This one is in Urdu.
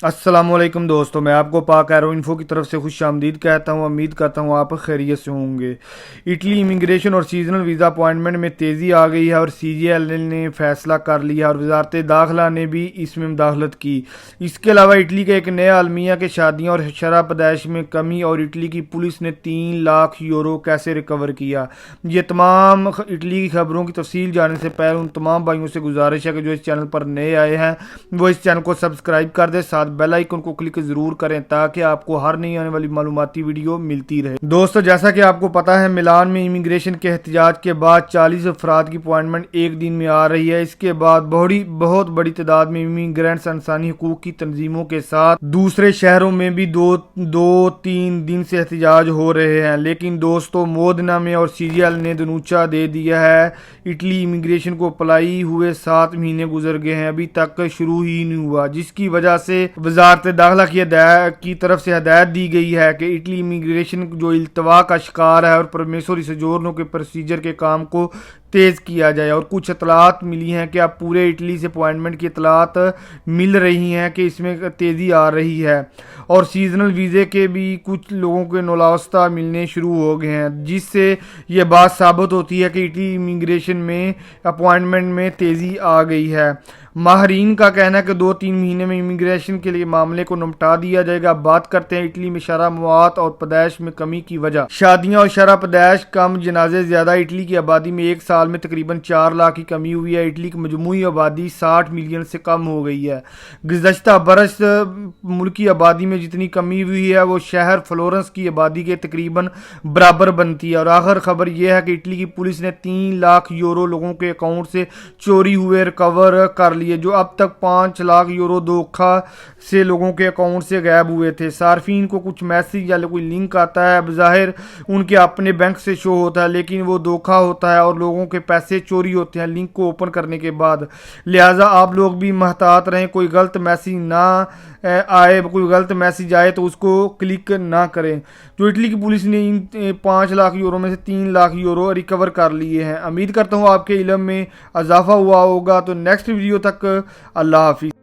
السلام علیکم دوستو، میں آپ کو پاک ایرو انفو کی طرف سے خوش آمدید کہتا ہوں۔ امید کرتا ہوں آپ خیریت سے ہوں گے۔ اٹلی امیگریشن اور سیزنل ویزا اپوائنٹمنٹ میں تیزی آ گئی ہے اور سی جی ایل نے فیصلہ کر لیا اور وزارت داخلہ نے بھی اس میں مداخلت کی۔ اس کے علاوہ اٹلی کا ایک نیا المیہ کے شادیاں اور شرح پیدائش میں کمی اور اٹلی کی پولیس نے 3 لاکھ یورو کیسے ریکور کیا، یہ تمام اٹلی کی خبروں کی تفصیل جاننے سے پہلے ان تمام بھائیوں سے گزارش ہے کہ جو اس چینل پر نئے آئے ہیں وہ اس چینل کو سبسکرائب کر دیں، ساتھ بیل آئیکن کو کلک ضرور کریں تاکہ آپ کو ہر نئی آنے والی معلوماتی ویڈیو ملتی رہے۔ دوستو، جیسا کہ آپ کو پتا ہے، میلان میں امیگریشن کے احتجاج کے بعد 40 افراد کی اپوائنٹمنٹ ایک دن میں آ رہی ہے۔ اس کے بعد بہت بڑی تعداد میں امیگرینٹس انسانی حقوق کی تنظیموں کے ساتھ دوسرے شہروں میں بھی دو تین دن سے احتجاج ہو رہے ہیں۔ لیکن دوستو، مودنا میں اور سی جی ایل نے دنوچہ دے دیا ہے۔ اٹلی امیگریشن کو اپلائی ہوئے 7 مہینے گزر گئے ہیں، ابھی تک شروع ہی نہیں ہوا، جس کی وجہ سے وزارت داخلہ کی طرف سے ہدایت دی گئی ہے کہ اٹلی امیگریشن جو التوا کا شکار ہے اور پرمیسوری سجورنو کے پروسیجر کے کام کو تیز کیا جائے۔ اور کچھ اطلاعات ملی ہیں کہ اب پورے اٹلی سے اپوائنٹمنٹ کی اطلاعات مل رہی ہیں کہ اس میں تیزی آ رہی ہے اور سیزنل ویزے کے بھی کچھ لوگوں کے نولاوستہ ملنے شروع ہو گئے ہیں، جس سے یہ بات ثابت ہوتی ہے کہ اٹلی امیگریشن میں اپوائنٹمنٹ میں تیزی آ گئی ہے۔ ماہرین کا کہنا ہے کہ 2-3 مہینے میں امیگریشن کے لیے معاملے کو نمٹا دیا جائے گا۔ بات کرتے ہیں اٹلی میں شرح موات اور پیدائش میں کمی کی وجہ۔ شادیاں اور شرح پیدائش کم، جنازے زیادہ۔ اٹلی کی آبادی میں ایک سال میں تقریباً 4 لاکھ کی کمی ہوئی ہے۔ اٹلی کی مجموعی آبادی 60 ملین سے کم ہو گئی ہے۔ گزشتہ برس ملکی آبادی میں جتنی کمی ہوئی ہے وہ شہر فلورنس کی آبادی کے تقریباً برابر بنتی ہے۔ اور آخر خبر یہ ہے کہ اٹلی کی پولیس نے 3 لاکھ یورو لوگوں کے اکاؤنٹ سے چوری ہوئے ریکور کر لیے، جو اب تک 5 لاکھ یورو دھوکہ سے لوگوں کے اکاؤنٹ سے غائب ہوئے تھے۔ صارفین کو کچھ میسج یا کوئی لنک آتا ہے، بظاہر ان کے اپنے بینک سے شو ہوتا ہے، لیکن وہ دھوکہ ہوتا ہے اور لوگوں کے پیسے چوری ہوتے ہیں لنک کو اوپن کرنے کے بعد۔ لہٰذا آپ لوگ بھی محتاط رہیں، کوئی غلط میسج نہ آئے، کوئی غلط میسج آئے تو اس کو کلک نہ کریں۔ جو اٹلی کی پولیس نے ان 5 لاکھ یورو میں سے 3 لاکھ یورو ریکور کر لیے ہیں۔ امید کرتا ہوں آپ کے علم میں اضافہ ہوا ہوگا۔ تو نیکسٹ ویڈیو تک اللہ حافظ۔